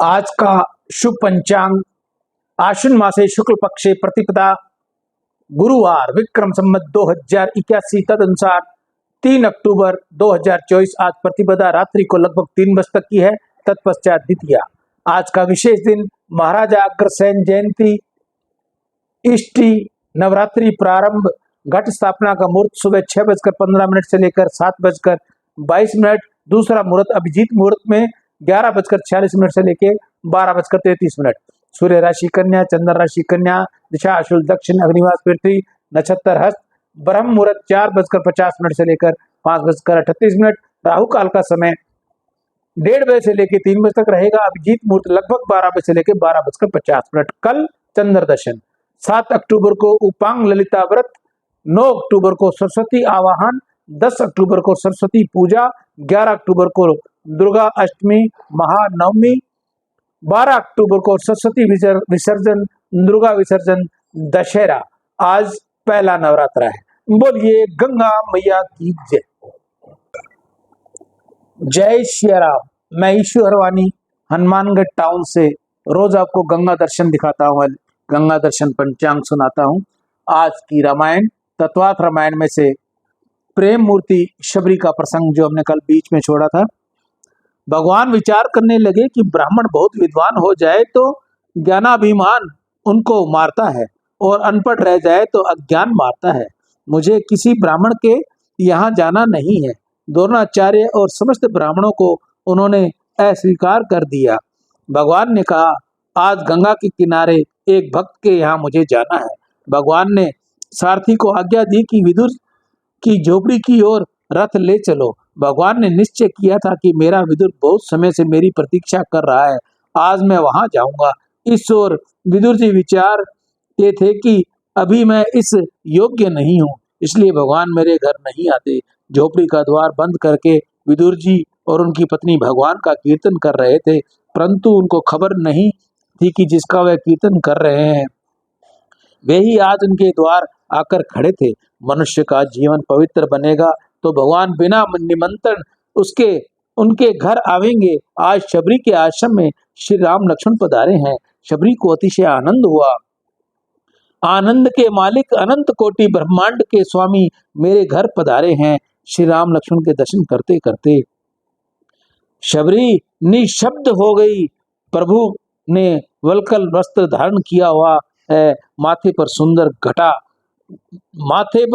आज का शुभ पंचांग आश्विन मासे शुक्ल पक्षे प्रतिपदा गुरुवार विक्रम संवत 2081 तदनुसार 3 अक्टूबर 2024 आज प्रतिपदा रात्रि को लगभग 3 बजे तक की है। तत्पश्चात द्वितीया। आज का विशेष दिन महाराजा अग्रसेन जयंती, इष्टि, नवरात्रि प्रारंभ, घट स्थापना का मुहूर्त सुबह 6:15 से लेकर 7:22। दूसरा मुहूर्त अभिजीत मुहूर्त में 11:46 से लेकर 12:33। सूर्य राशि कन्या, चंद्र राशि कन्या, दिशा अशुल दक्षिण, अग्निवास पृथ्वी, नक्षत्र हस्त, ब्रह्म मुहूर्त 4:50 से लेकर 5:38। राहु काल का समय 1:30 बजे से लेकर 3 बजे तक रहेगा। अभिजीत मुहूर्त लगभग 12 बजे से लेकर 12:50। कल चंद्र दर्शन। 7 अक्टूबर को उपांग ललिता व्रत, 9 अक्टूबर को सरस्वती आवाहन, 10 अक्टूबर को सरस्वती पूजा, 11 अक्टूबर को दुर्गा अष्टमी महानवमी, 12 अक्टूबर को सरस्वती विसर्जन, दुर्गा विसर्जन, दशहरा। आज पहला नवरात्रा है। बोलिए गंगा मैया की जय। जय श्री राम। मैं ईश्वर वाणी हनुमानगढ़ टाउन से रोज आपको गंगा दर्शन दिखाता हूँ, गंगा दर्शन पंचांग सुनाता हूँ। आज की रामायण तत्वार्थ रामायण में से प्रेम मूर्ति शबरी का प्रसंग जो हमने कल बीच में छोड़ा था। भगवान विचार करने लगे कि ब्राह्मण बहुत विद्वान हो जाए तो ज्ञानाभिमान उनको मारता है और अनपढ़ रह जाए तो अज्ञान मारता है। मुझे किसी ब्राह्मण के यहाँ जाना नहीं है। द्रोणाचार्य और समस्त ब्राह्मणों को उन्होंने अस्वीकार कर दिया। भगवान ने कहा, आज गंगा के किनारे एक भक्त के यहाँ मुझे जाना है। भगवान ने सारथी को आज्ञा दी कि विदुर की झोपड़ी की ओर रथ ले चलो। भगवान ने निश्चय किया था कि मेरा विदुर बहुत समय से मेरी प्रतीक्षा कर रहा है, आज मैं वहां जाऊंगा। इस ओर विदुर जी विचारते थे कि अभी मैं इस योग्य नहीं हूँ, इसलिए भगवान मेरे घर नहीं आते। झोपड़ी का द्वार बंद करके विदुर जी और उनकी पत्नी भगवान का कीर्तन कर रहे थे, परंतु उनको खबर नहीं थी कि जिसका वह कीर्तन कर रहे हैं वे ही आज उनके द्वार आकर खड़े थे। मनुष्य का जीवन पवित्र बनेगा तो भगवान बिना निमंत्रण उनके घर आवेंगे। आज शबरी के आश्रम में श्री राम लक्ष्मण पधारे हैं। शबरी को अतिशय आनंद हुआ। आनंद के मालिक अनंत कोटि ब्रह्मांड के स्वामी मेरे घर पधारे हैं। श्री राम लक्ष्मण के दर्शन करते करते शबरी निशब्द हो गई। प्रभु ने वल्कल वस्त्र धारण किया हुआ है, माथे पर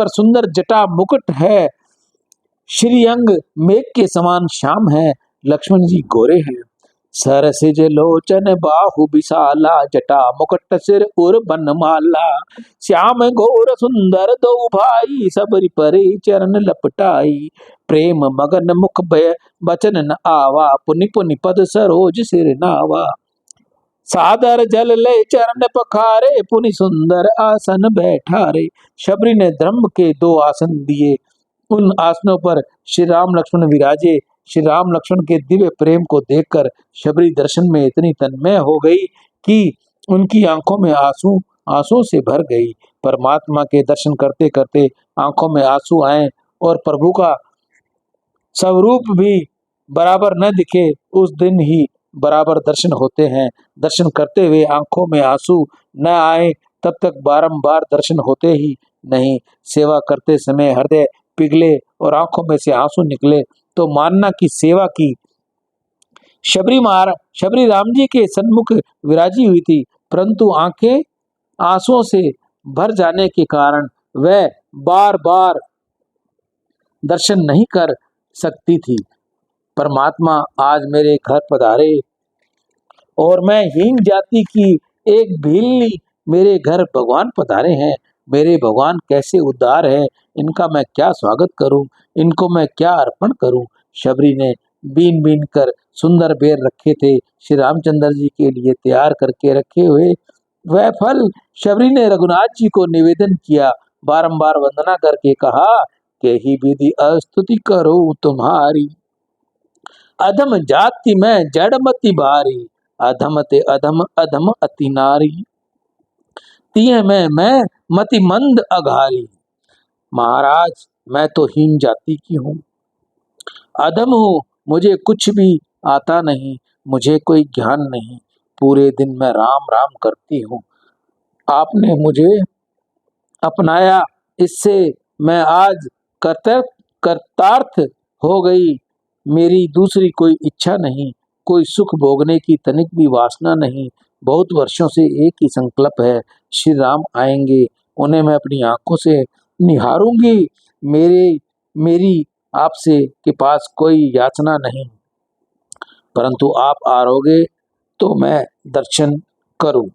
सुंदर जटा मुकुट है, श्रीअंग मेघ के समान श्याम है। लक्ष्मण जी गोरे हैं। सरसिज लोचन बाहु विशाला, जटा मुकुट सिर उर बनमाला। श्याम घोर सुंदर दो भाई, सबरी परे चरण लपटाई। प्रेम मगन मुख भय बचन न आवा, पुनि पुनि पद सरोज सिर नावा। सादर जल ले चरण पखारे, पुनि सुंदर आसन बैठारे। शबरी ने धर्म के 2 आसन दिए, उन आसनों पर श्री राम लक्ष्मण विराजे। श्री राम लक्ष्मण के दिव्य प्रेम को देखकर शबरी दर्शन में इतनी तन्मय हो गई कि उनकी आंखों में आंसू से भर गई। परमात्मा के दर्शन करते करते आंखों में आंसू आए और प्रभु का स्वरूप भी बराबर न दिखे, उस दिन ही बराबर दर्शन होते हैं। दर्शन करते हुए आंखों में आंसू न आए तब तक बारंबार दर्शन होते ही नहीं। सेवा करते समय हृदय पिघले और आंखों में से आंसू निकले तो मानना की सेवा की। शबरी राम जी के सन्मुख विराजी हुई थी, परंतु आंखें आंसुओं से भर जाने के कारण वह बार बार दर्शन नहीं कर सकती थी। परमात्मा आज मेरे घर पधारे और मैं हीन जाति की एक भीलनी मेरे घर भगवान पधारे हैं। मेरे भगवान कैसे उद्धार है, इनका मैं क्या स्वागत करूं, इनको मैं क्या अर्पण करूं। शबरी ने बीन बीन कर सुंदर बेर रखे थे, श्री रामचंद्र जी के लिए तैयार करके रखे हुए वह फल शबरी ने रघुनाथ जी को निवेदन किया। बारंबार वंदना करके कहा कि ही विधि अस्तुति करो तुम्हारी, अधम जाति में जड़मति भारी। अधम ते अधम अधम अति नारी, तिय में मैं मति मंद अघारी। महाराज मैं तो हीन जाति की हूँ, अधम हूँ, मुझे कुछ भी आता नहीं। मुझे कोई ज्ञान नहीं, पूरे दिन मैं राम राम करती हूँ। आपने मुझे अपनाया, इससे मैं आज कृतार्थ हो गई। मेरी दूसरी कोई इच्छा नहीं, कोई सुख भोगने की तनिक भी वासना नहीं। बहुत वर्षों से एक ही संकल्प है, श्री राम आएंगे, उन्हें मैं अपनी आंखों से निहारूंगी। मेरी आपसे के पास कोई याचना नहीं, परंतु आप आओगे तो मैं दर्शन करूं।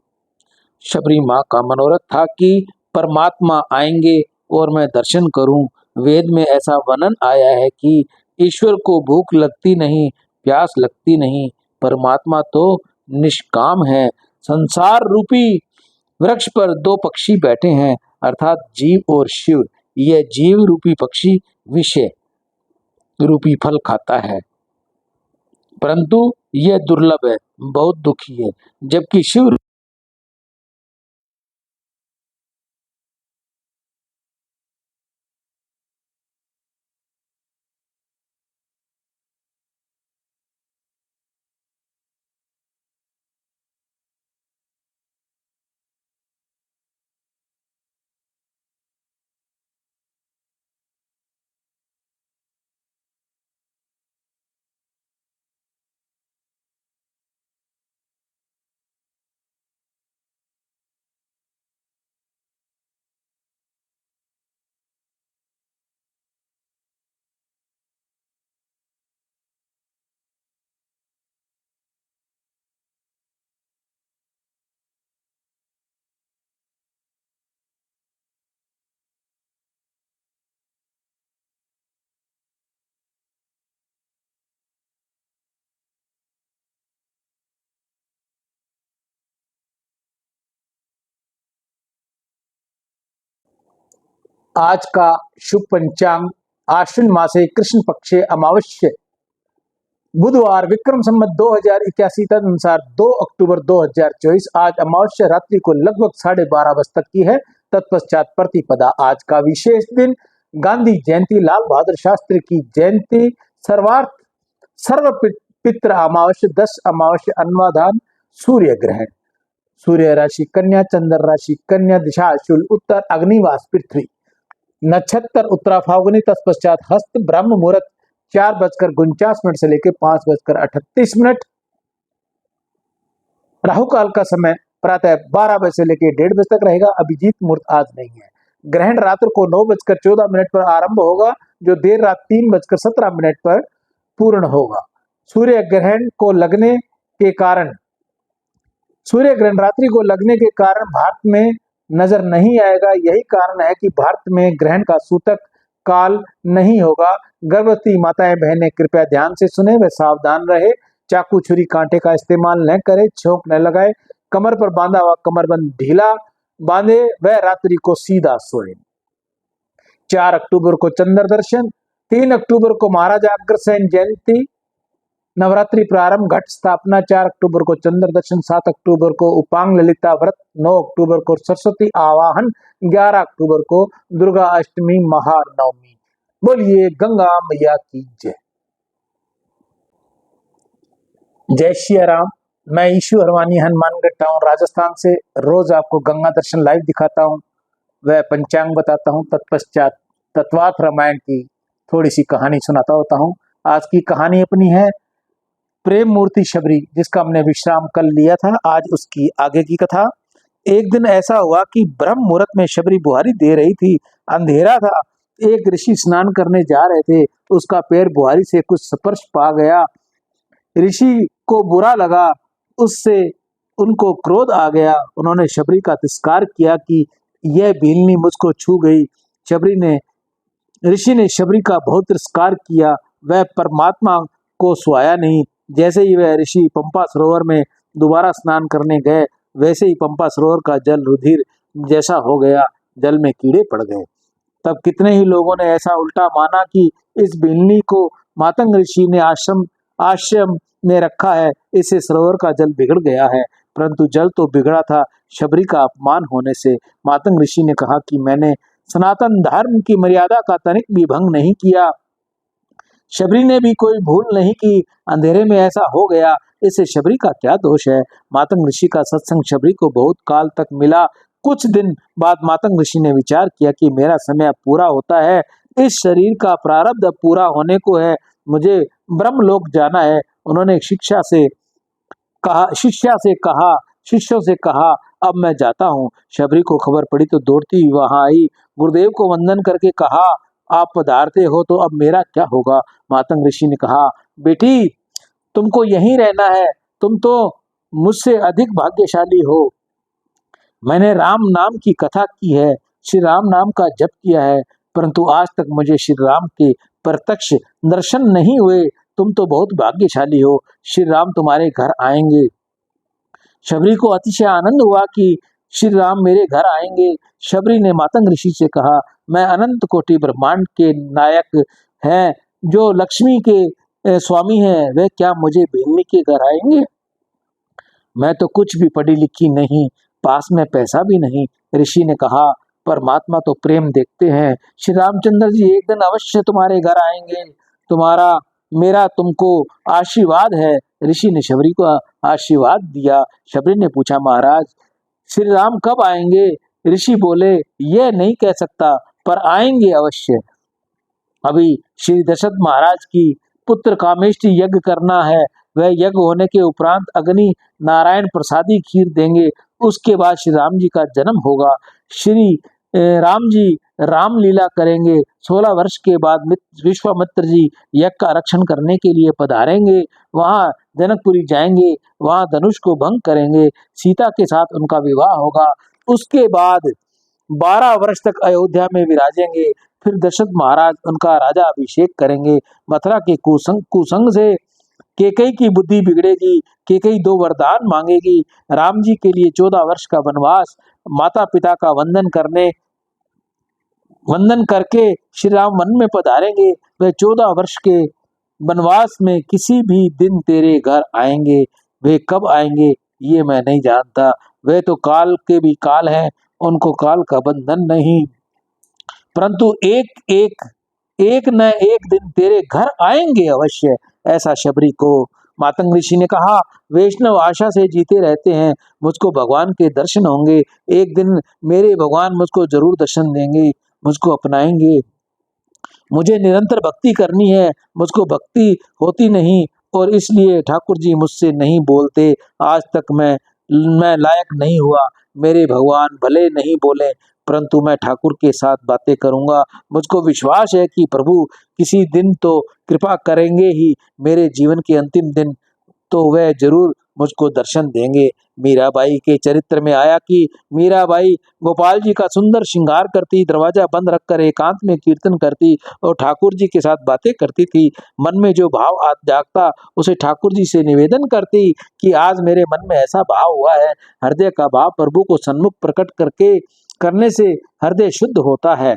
शबरी माँ का मनोरथ था कि परमात्मा आएंगे और मैं दर्शन करूं। वेद में ऐसा वर्णन आया है कि ईश्वर को भूख लगती नहीं, प्यास लगती नहीं, परमात्मा तो निष्काम है। संसार रूपी वृक्ष पर दो पक्षी बैठे हैं, अर्थात जीव और शिव। यह जीव रूपी पक्षी विषय रूपी फल खाता है, परंतु यह दुर्लभ है, बहुत दुखी है, जबकि शिव आज का शुभ पंचांग आश्विन मासे कृष्ण पक्षे अमावस्या बुधवार विक्रम संवत 2081 तदनुसार 2 अक्टूबर 2024। आज अमावस्या रात्रि को लगभग 12:30 तक की है। तत्पश्चात प्रतिपदा। आज का विशेष दिन गांधी जयंती, लाल बहादुर शास्त्री की जयंती, सर्वार्थ सर्व पित्र अमावस्या, 10 अमावस्या, अन्वाधान, सूर्य ग्रहण। सूर्य राशि कन्या, चंद्र राशि कन्या, दिशा शूल, उत्तर अग्निवास पृथ्वी, नक्षत्र उत्तरा फाल्गुनी, तत्पश्चात हस्त, ब्रह्म मुहूर्त 4:49 से लेकर 5:38। राहु काल का समय प्रातः 12 बजे से लेकर 1:30 बजे तक रहेगा। अभिजीत मुहूर्त आज नहीं है। ग्रहण रात्र को 9:14 पर आरंभ होगा, जो देर रात 3:17 पर पूर्ण होगा। सूर्य ग्रहण को लगने के कारण सूर्य ग्रहण रात्रि को लगने के कारण भारत में नजर नहीं आएगा। यही कारण है कि भारत में ग्रहण का सूतक काल नहीं होगा। गर्भवती माताएं बहनें कृपया ध्यान से सुने व सावधान रहे। चाकू छुरी कांटे का इस्तेमाल न करें, छोंक न लगाए, कमर पर बांधा हुआ कमरबंद ढीला बांधे व रात्रि को सीधा सोए। 4 अक्टूबर को चंद्र दर्शन, 3 अक्टूबर को महाराजा अग्रसेन जयंती, नवरात्रि प्रारंभ, घट स्थापना। 4 अक्टूबर को चंद्र दर्शन, 7 अक्टूबर को उपांग ललिता व्रत, 9 अक्टूबर को सरस्वती आवाहन, 11 अक्टूबर को दुर्गा अष्टमी महानवमी। बोलिए गंगा मैया की जय। जय श्री राम। मैं ईशु हरवानी, हनुमानगढ़ टाउन, राजस्थान से रोज आपको गंगा दर्शन लाइव दिखाता हूँ, वह पंचांग बताता हूँ, तत्पश्चात तत्वार्थ रामायण की थोड़ी सी कहानी सुनाता होता हूँ। आज की कहानी अपनी है प्रेम मूर्ति शबरी, जिसका हमने विश्राम कल लिया था। आज उसकी आगे की कथा। एक दिन ऐसा हुआ कि ब्रह्म मुहूर्त में शबरी बुहारी दे रही थी। अंधेरा था। एक ऋषि स्नान करने जा रहे थे, उसका पैर बुहारी से कुछ स्पर्श पा गया। ऋषि को बुरा लगा, उससे उनको क्रोध आ गया। उन्होंने शबरी का तिरस्कार किया कि यह भीलनी मुझको छू गई। ऋषि ने शबरी का बहुत तिरस्कार किया। वह परमात्मा को सुहाया नहीं। जैसे ही वह ऋषि पंपा सरोवर में दोबारा स्नान करने गए, वैसे ही पंपा सरोवर का जल रुधिर जैसा हो गया, जल में कीड़े पड़ गए। तब कितने ही लोगों ने ऐसा उल्टा माना कि इस बिल्ली को मातंग ऋषि ने आश्रम में रखा है, इससे सरोवर का जल बिगड़ गया है। परंतु जल तो बिगड़ा था। शबरी का अपमान होने से मातंग ऋषि ने कहा कि मैंने सनातन धर्म की मर्यादा का तनिक भी भंग नहीं किया। शबरी ने भी कोई भूल नहीं की। अंधेरे में ऐसा हो गया। इससे शबरी का क्या दोष है। मातंग ऋषि का सत्संग शबरी को बहुत काल तक मिला। कुछ दिन बाद मातंग ऋषि ने विचार किया कि मेरा समय अब पूरा होता है, इस शरीर का प्रारब्ध अब पूरा होने को है, मुझे ब्रह्मलोक जाना है। उन्होंने शिष्यों से कहा अब मैं जाता हूँ। शबरी को खबर पड़ी तो दौड़ती वहां आई, गुरुदेव को वंदन करके कहा आप पधारते हो तो अब मेरा क्या होगा। मातंग ऋषि ने कहा बेटी तुमको यहीं रहना है, तुम तो मुझसे अधिक भाग्यशाली हो। मैंने राम नाम की कथा की है, श्री राम नाम का जप किया है, परंतु आज तक मुझे श्री राम के प्रत्यक्ष दर्शन नहीं हुए। तुम तो बहुत भाग्यशाली हो, श्री राम तुम्हारे घर आएंगे। शबरी को अतिशय आनंद हुआ कि श्री राम मेरे घर आएंगे। शबरी ने मातंग ऋषि से कहा मैं अनंत कोटि ब्रह्मांड के नायक हैं, जो लक्ष्मी के स्वामी हैं, वे क्या मुझे भेजने के घर आएंगे। मैं तो कुछ भी पढ़ी लिखी नहीं, पास में पैसा भी नहीं। ऋषि ने कहा परमात्मा तो प्रेम देखते हैं, श्री रामचंद्र जी एक दिन अवश्य तुम्हारे घर आएंगे, तुम्हारा मेरा तुमको आशीर्वाद है। ऋषि ने शबरी को आशीर्वाद दिया। शबरी ने पूछा महाराज श्री राम कब आएंगे। ऋषि बोले यह नहीं कह सकता, पर आएंगे अवश्य। अभी श्री दशरथ महाराज की पुत्र कामेष्टि यज्ञ करना है, वह यज्ञ होने के उपरांत अग्नि नारायण प्रसादी खीर देंगे, उसके बाद श्री राम जी का जन्म होगा। श्री राम जी रामलीला करेंगे। 16 वर्ष के बाद विश्वामित्र जी यज्ञ का रक्षण करने के लिए पधारेंगे, वहां जनकपुरी जाएंगे, वहां धनुष को भंग करेंगे, सीता के साथ उनका विवाह होगा। उसके बाद 12 वर्ष तक अयोध्या में विराजेंगे, फिर दशरथ महाराज उनका राजा अभिषेक करेंगे। मथुरा के कुसंग से केकई की बुद्धि बिगड़ेगी, केकई 2 वरदान मांगेगी। राम जी के लिए 14 वर्ष का वनवास, माता पिता का वंदन करके श्री राम वन में पधारेंगे। वे 14 वर्ष के वनवास में किसी भी दिन तेरे घर आएंगे। वे कब आएंगे ये मैं नहीं जानता, वे तो काल के भी काल हैं, उनको काल का बंधन नहीं, परंतु एक न एक दिन तेरे घर आएंगे अवश्य। ऐसा शबरी को मातंग ऋषि ने कहा। वैष्णव आशा से जीते रहते हैं, मुझको भगवान के दर्शन होंगे, एक दिन मेरे भगवान मुझको जरूर दर्शन देंगे, मुझको अपनाएंगे। मुझे निरंतर भक्ति करनी है, मुझको भक्ति होती नहीं और इसलिए ठाकुर जी मुझसे नहीं बोलते। आज तक मैं लायक नहीं हुआ, मेरे भगवान भले नहीं बोले, परंतु मैं ठाकुर के साथ बातें करूंगा। मुझको विश्वास है कि प्रभु किसी दिन तो कृपा करेंगे ही, मेरे जीवन के अंतिम दिन तो वह जरूर मुझको दर्शन देंगे। मीराबाई के चरित्र में आया कि मीराबाई गोपाल जी का सुंदर श्रृंगार करती, दरवाजा बंद रखकर एकांत में कीर्तन करती और ठाकुर जी के साथ बातें करती थी। मन में जो भाव जागता उसे ठाकुर जी से निवेदन करती कि आज मेरे मन में ऐसा भाव हुआ है। हृदय का भाव प्रभु को सन्मुख प्रकट करने से हृदय शुद्ध होता है।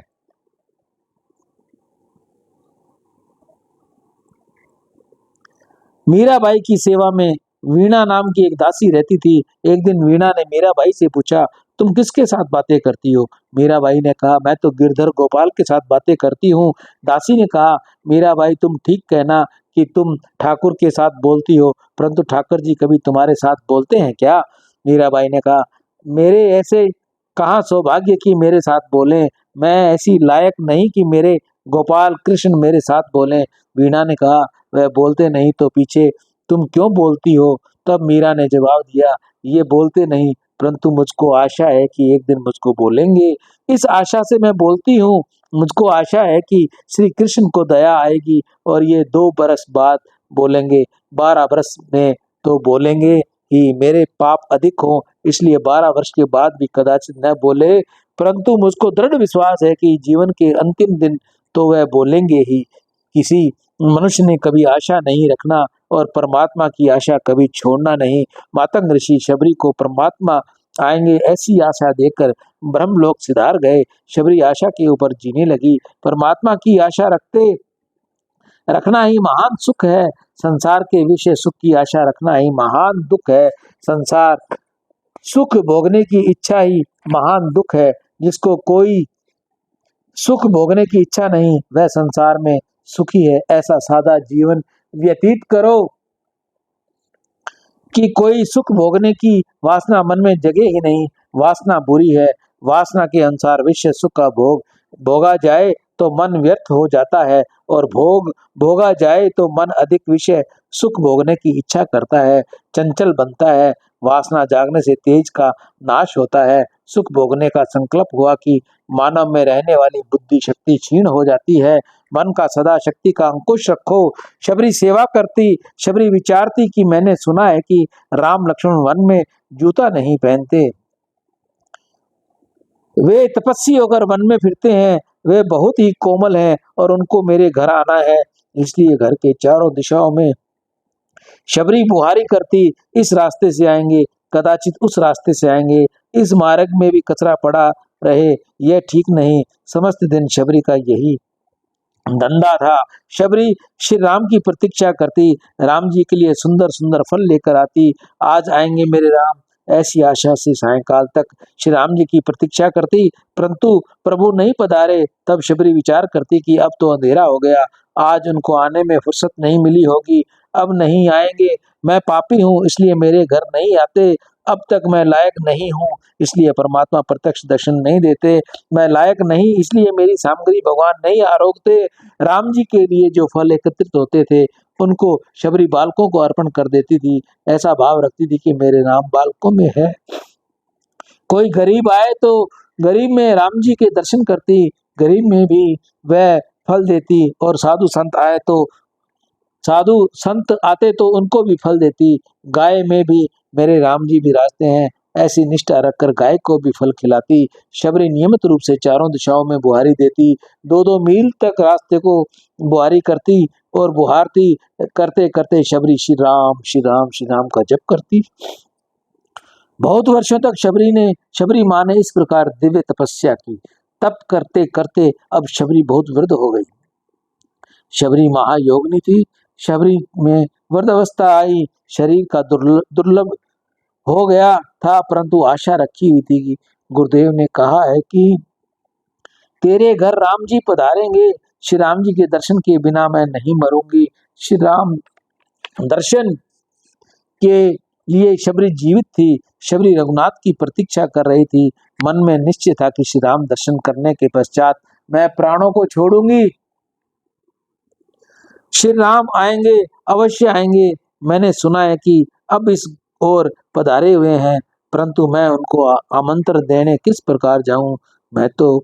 मीराबाई की सेवा में वीणा नाम की एक दासी रहती थी। एक दिन वीणा ने मीराबाई से पूछा तुम किसके साथ बातें करती हो। मीराबाई ने कहा मैं तो गिरधर गोपाल के साथ बातें करती हूँ। दासी ने कहा मीराबाई तुम ठीक कहना कि तुम ठाकुर के साथ बोलती हो, परंतु ठाकुर जी कभी तुम्हारे साथ बोलते हैं क्या। मीराबाई ने कहा मेरे ऐसे कहाँ सौभाग्य कि मेरे साथ बोले, मैं ऐसी लायक नहीं कि मेरे गोपाल कृष्ण मेरे साथ बोले। वीणा ने कहा वह बोलते नहीं तो पीछे तुम क्यों बोलती हो। तब मीरा ने जवाब दिया ये बोलते नहीं, परंतु मुझको आशा है कि एक दिन मुझको बोलेंगे, इस आशा से मैं बोलती हूँ। मुझको आशा है कि श्री कृष्ण को दया आएगी और ये 2 बरस बाद बोलेंगे, 12 बरस में तो बोलेंगे ही, मेरे पाप अधिक हों इसलिए 12 वर्ष के बाद भी कदाचित न बोले, परंतु मुझको दृढ़ विश्वास है कि जीवन के अंतिम दिन तो वह बोलेंगे ही। किसी मनुष्य ने कभी आशा नहीं रखना और परमात्मा की आशा कभी छोड़ना नहीं। मातंग ऋषि शबरी को परमात्मा आएंगे ऐसी आशा देकर ब्रह्मलोक सिधार गए। शबरी आशा के ऊपर जीने लगी। परमात्मा की आशा रखना ही महान सुख है, संसार के विषय सुख की आशा रखना ही महान दुख है। संसार सुख भोगने की इच्छा ही महान दुख है। जिसको कोई सुख भोगने की इच्छा नहीं वह संसार में सुखी है। ऐसा सादा जीवन व्यतीत करो। कि कोई सुख भोगने की वासना मन में जगे ही नहीं। वासना बुरी है। वासना के अनुसार विषय सुख का भोग भोगा जाए तो मन व्यर्थ हो जाता है, और भोग भोगा जाए तो मन अधिक विषय सुख भोगने की इच्छा करता है, चंचल बनता है। वासना जागने से तेज का नाश होता है। सुख भोगने का संकल्प हुआ कि मानव में रहने वाली बुद्धि शक्ति क्षीण हो जाती है। मन का सदा शक्ति का अंकुश रखो। शबरी सेवा करती, शबरी विचारती कि मैंने सुना है कि राम लक्ष्मण वन में जूता नहीं पहनते, वे तपस्वी होकर वन में फिरते हैं, वे बहुत ही कोमल हैं और उनको मेरे घर आना है, इसलिए घर के चारों दिशाओं में शबरी बुहारी करती। इस रास्ते से आएंगे, कदाचित उस रास्ते से आएंगे, इस मार्ग में भी कचरा पड़ा रहे, यह ठीक नहीं। समस्त दिन शबरी का यही धंधा था। शबरी श्री राम की प्रतीक्षा करती, राम जी के लिए सुंदर सुंदर फल लेकर आती। आज आएंगे मेरे राम, ऐसी आशा से सायंकाल तक श्री राम जी की प्रतीक्षा करती, परंतु प्रभु नहीं पधारे। तब शबरी विचार करती कि अब तो अंधेरा हो गया, आज उनको आने में फुर्सत नहीं मिली होगी, अब नहीं आएंगे। मैं पापी हूँ इसलिए मेरे घर नहीं आते, अब तक मैं लायक नहीं हूँ इसलिए परमात्मा प्रत्यक्ष दर्शन नहीं देते, मैं लायक नहीं इसलिए मेरी सामग्री भगवान नहीं आरोगते। राम जी के लिए जो फल एकत्रित होते थे उनको शबरी बालकों को अर्पण कर देती थी। ऐसा भाव रखती थी कि मेरे राम बालकों में है। कोई गरीब आए तो गरीब में राम जी के दर्शन करती, गरीब में भी वह फल देती, और साधु संत आए तो साधु संत आते तो उनको भी फल देती। गाय में भी मेरे राम जी विराजते हैं, ऐसी निष्ठा रखकर गाय को भी फल खिलाती। शबरी नियमित रूप से चारों दिशाओं में बुहारी देती, 2-2 मील तक रास्ते को बुहारी करती, और बुहारती करते करते शबरी श्री राम श्री राम श्री राम का जप करती। बहुत वर्षों तक शबरी माँ ने इस प्रकार दिव्य तपस्या की। तप करते करते अब शबरी बहुत वृद्ध हो गई। शबरी महायोगिनी थी। शबरी में वृद्धावस्था आई, शरीर का दुर्लभ हो गया था, परंतु आशा रखी हुई थी कि गुरुदेव ने कहा है कि तेरे घर राम जी पधारेंगे, श्री राम जी के दर्शन के बिना मैं नहीं मरूंगी। श्री राम दर्शन के लिए शबरी जीवित थी। शबरी रघुनाथ की प्रतीक्षा कर रही थी। मन में निश्चय था कि श्री राम दर्शन करने के पश्चात मैं प्राणों को छोड़ूंगी। श्री राम आएंगे, अवश्य आएंगे। मैंने सुना है कि अब इस ओर पधारे हुए हैं, परंतु मैं उनको आमंत्रण देने किस प्रकार जाऊं। मैं तो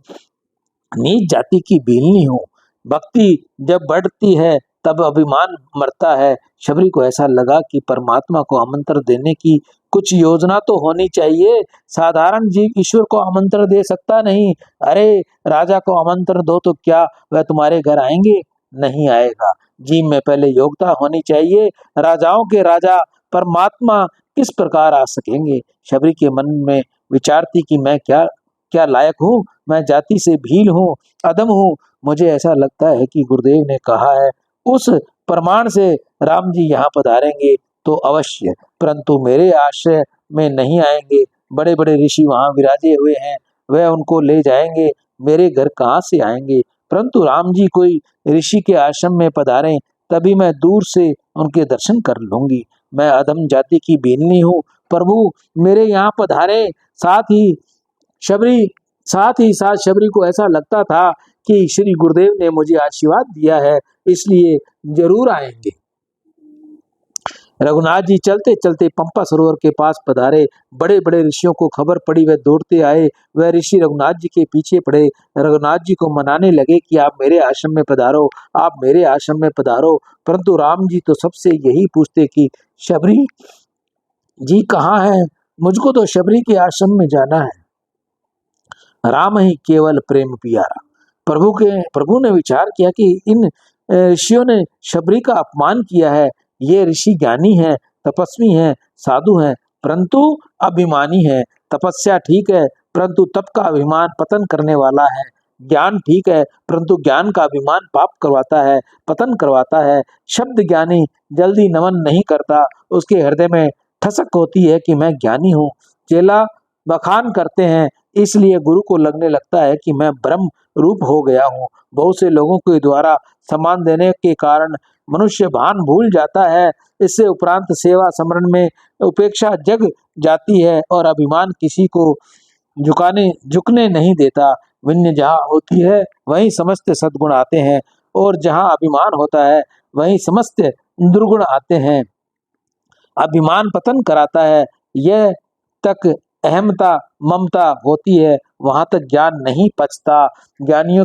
नीच जाति की भीलनी हूँ। भक्ति जब बढ़ती है तब अभिमान मरता है। शबरी को ऐसा लगा कि परमात्मा को आमंत्रण देने की कुछ योजना तो होनी चाहिए। साधारण जीव ईश्वर को आमंत्रण दे सकता नहीं। अरे राजा को आमंत्रण दो तो क्या वह तुम्हारे घर आएंगे? नहीं आएगा। जीव में पहले योग्यता होनी चाहिए। राजाओं के राजा परमात्मा किस प्रकार आ सकेंगे? शबरी के मन में विचार थी कि मैं क्या क्या लायक हूँ, मैं जाति से भील हूँ, अधम हूँ। मुझे ऐसा लगता है कि गुरुदेव ने कहा है उस प्रमाण से राम जी यहाँ पधारेंगे तो अवश्य, परंतु मेरे आश्रय में नहीं आएंगे। बड़े बड़े ऋषि वहाँ विराजे हुए हैं, वह उनको ले जाएंगे, मेरे घर कहाँ से आएंगे? परंतु राम जी कोई ऋषि के आश्रम में पधारें तभी मैं दूर से उनके दर्शन कर लूंगी। मैं अधम जाति की भीलनी हूँ, प्रभु मेरे यहाँ पधारे। साथ ही शबरी साथ ही साथ शबरी को ऐसा लगता था कि श्री गुरुदेव ने मुझे आशीर्वाद दिया है, इसलिए जरूर आएंगे। रघुनाथ जी चलते चलते पंपा सरोवर के पास पधारे। बड़े बड़े ऋषियों को खबर पड़ी, वह दौड़ते आए। वह ऋषि रघुनाथ जी के पीछे पड़े, रघुनाथ जी को मनाने लगे कि आप मेरे आश्रम में पधारो, आप मेरे आश्रम में पधारो। परंतु राम जी तो सबसे यही पूछते कि शबरी जी कहाँ है? मुझको तो शबरी के आश्रम में जाना है। राम ही केवल प्रेम पियारा। प्रभु ने विचार किया कि इन ऋषियों ने शबरी का अपमान किया है। ये ऋषि ज्ञानी हैं, तपस्वी हैं, साधु हैं, परंतु अभिमानी हैं। तपस्या ठीक है, परंतु तप का अभिमान पतन करने वाला है। ज्ञान ठीक है, परंतु ज्ञान का अभिमान पाप करवाता है, पतन करवाता है। शब्द ज्ञानी जल्दी नमन नहीं करता, उसके हृदय में ठसक होती है कि मैं ज्ञानी हूँ। चेला बखान करते हैं, इसलिए गुरु को लगने लगता है कि मैं ब्रह्म रूप हो गया हूँ। बहुत से लोगों के द्वारा सम्मान देने के कारण मनुष्य भान भूल जाता है। इससे उपरांत सेवा समरण में उपेक्षा जग जाती है और अभिमान किसी को झुकने नहीं देता। विन्य जहाँ होती है वहीं समस्त सद्गुण आते हैं और जहाँ अभिमान होता है वहीं समस्त दुर्गुण आते हैं। अभिमान पतन कराता है, यह तक अहमता ममता होती है वहां तक ज्ञान नहीं पचता। ज्ञानियों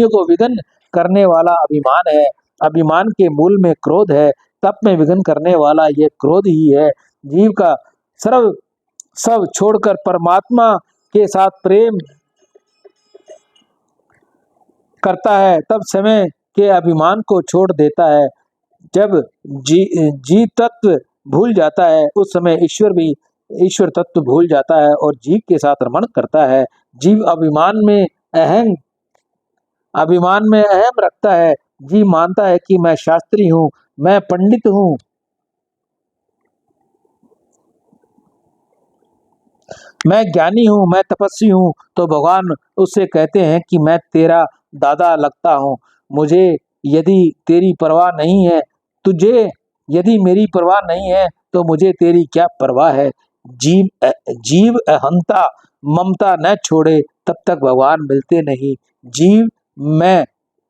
को विघन करने वाला अभिमान है। अभिमान के मूल में क्रोध है, तप में विघन करने वाला यह क्रोध ही है। जीव का सर्व सब छोड़कर परमात्मा के साथ प्रेम करता है तब समय के अभिमान को छोड़ देता है। जब जी तत्व भूल जाता है उस समय ईश्वर तत्व भूल जाता है और जीव के साथ रमण करता है। जीव अभिमान में अहम रखता है। जीव मानता है कि मैं शास्त्री हूँ, मैं पंडित हूँ, मैं ज्ञानी हूँ, मैं तपस्वी हूँ, तो भगवान उससे कहते हैं कि मैं तेरा दादा लगता हूँ। मुझे यदि तेरी परवाह नहीं है, तुझे यदि मेरी परवाह नहीं है तो मुझे तेरी क्या परवाह है। जीव अहंता ममता न छोड़े तब तक भगवान मिलते नहीं। जीव मैं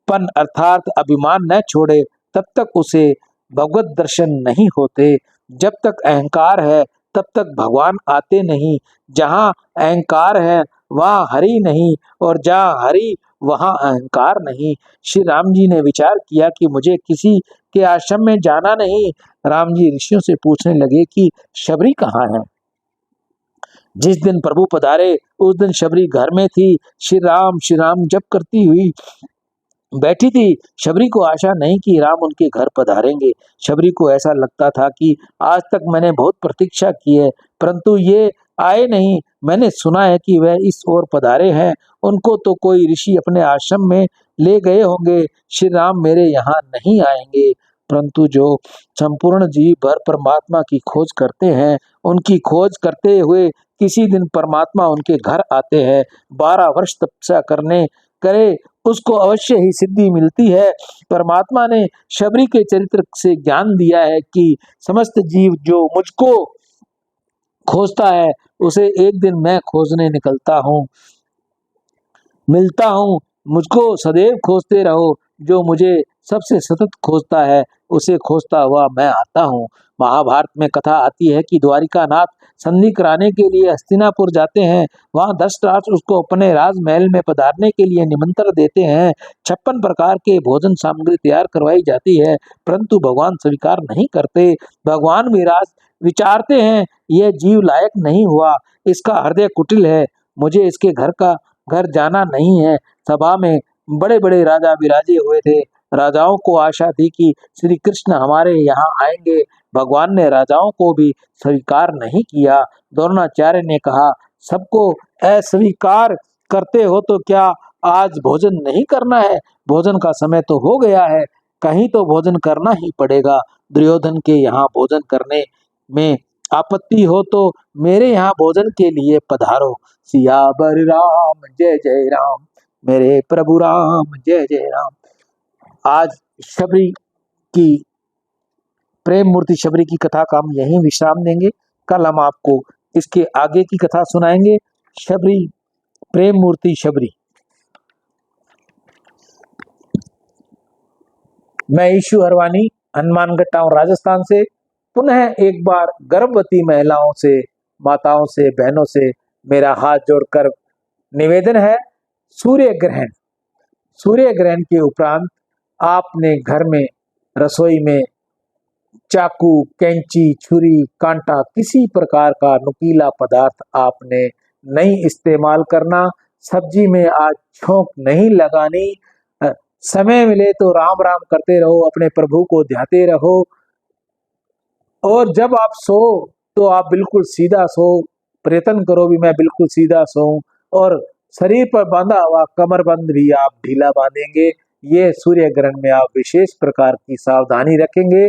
पन अर्थात अभिमान न छोड़े तब तक उसे भगवत दर्शन नहीं होते। जब तक अहंकार है तब तक भगवान आते नहीं। जहाँ अहंकार है वहाँ हरि नहीं और जहाँ हरि वहाँ अहंकार नहीं। श्री राम जी ने विचार किया कि मुझे किसी के आश्रम में जाना नहीं। राम जी ऋषियों से पूछने लगे कि शबरी कहाँ है। जिस दिन प्रभु पधारे उस दिन शबरी घर में थी। श्री राम जप करती हुई बैठी थी। शबरी को आशा नहीं कि राम उनके घर पधारेंगे। शबरी को ऐसा लगता था कि आज तक मैंने बहुत प्रतीक्षा की है परंतु ये आए नहीं। मैंने सुना है कि वह इस ओर पधारे हैं, उनको तो कोई ऋषि अपने आश्रम में ले गए होंगे। श्री राम मेरे यहाँ नहीं आएंगे। परंतु जो संपूर्ण जीव भर परमात्मा की खोज करते हैं, उनकी खोज करते हुए किसी दिन परमात्मा उनके घर आते हैं। 12 वर्ष तपस्या करे उसको अवश्य ही सिद्धि मिलती है। परमात्मा ने शबरी के चरित्र से ज्ञान दिया है कि समस्त जीव जो मुझको खोजता है उसे एक दिन मैं खोजने निकलता हूँ, मिलता हूँ। मुझको सदैव खोजते रहो। जो मुझे सबसे सतत खोजता है उसे खोजता हुआ मैं आता हूँ। महाभारत में कथा आती है कि द्वारिकानाथ संधि कराने के लिए हस्तिनापुर जाते हैं। वहां धृतराष्ट्र उसको अपने राजमहल में पधारने के लिए निमंत्रण देते हैं। 56 प्रकार के भोजन सामग्री तैयार करवाई जाती है परंतु भगवान स्वीकार नहीं करते। भगवान भी विचारते हैं यह जीव लायक नहीं हुआ, इसका हृदय कुटिल है, मुझे इसके घर जाना नहीं है। सभा में बड़े बड़े राजा विराजे हुए थे। राजाओं को आशा थी कि श्री कृष्ण हमारे यहाँ आएंगे। भगवान ने राजाओं को भी स्वीकार नहीं किया। द्रोणाचार्य ने कहा सबको अस्वीकार करते हो तो क्या आज भोजन नहीं करना है। भोजन का समय तो हो गया है, कहीं तो भोजन करना ही पड़ेगा। दुर्योधन के यहाँ भोजन करने में आपत्ति हो तो मेरे यहाँ भोजन के लिए पधारो। सियावर राम जय जय राम, मेरे प्रभु राम जय जय राम। आज शबरी की प्रेम मूर्ति शबरी की कथा का हम यहीं विश्राम देंगे। कल हम आपको इसके आगे की कथा सुनाएंगे। शबरी, प्रेम मूर्ति शबरी। मैं ईशु हरवानी, हनुमानगढ़ टाउन, राजस्थान से पुनः एक बार गर्भवती महिलाओं से, माताओं से, बहनों से मेरा हाथ जोड़कर निवेदन है, सूर्य ग्रहण के उपरांत आपने घर में रसोई में चाकू, कैंची, छुरी, कांटा, किसी प्रकार का नुकीला पदार्थ आपने नहीं इस्तेमाल करना। सब्जी में आज छोंक नहीं लगानी। समय मिले तो राम राम करते रहो, अपने प्रभु को ध्याते रहो और जब आप सो तो आप बिल्कुल सीधा सो। प्रयत्न करो भी मैं बिल्कुल सीधा सोऊं और शरीर पर बांधा हुआ कमरबंद भी आप ढीला बांधेंगे। ये सूर्य ग्रहण में आप विशेष प्रकार की सावधानी रखेंगे।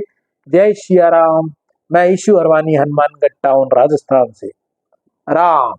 जय सिया राम। मैं ईशु हरवानी, हनुमानगढ़ टाउन, राजस्थान से। राम।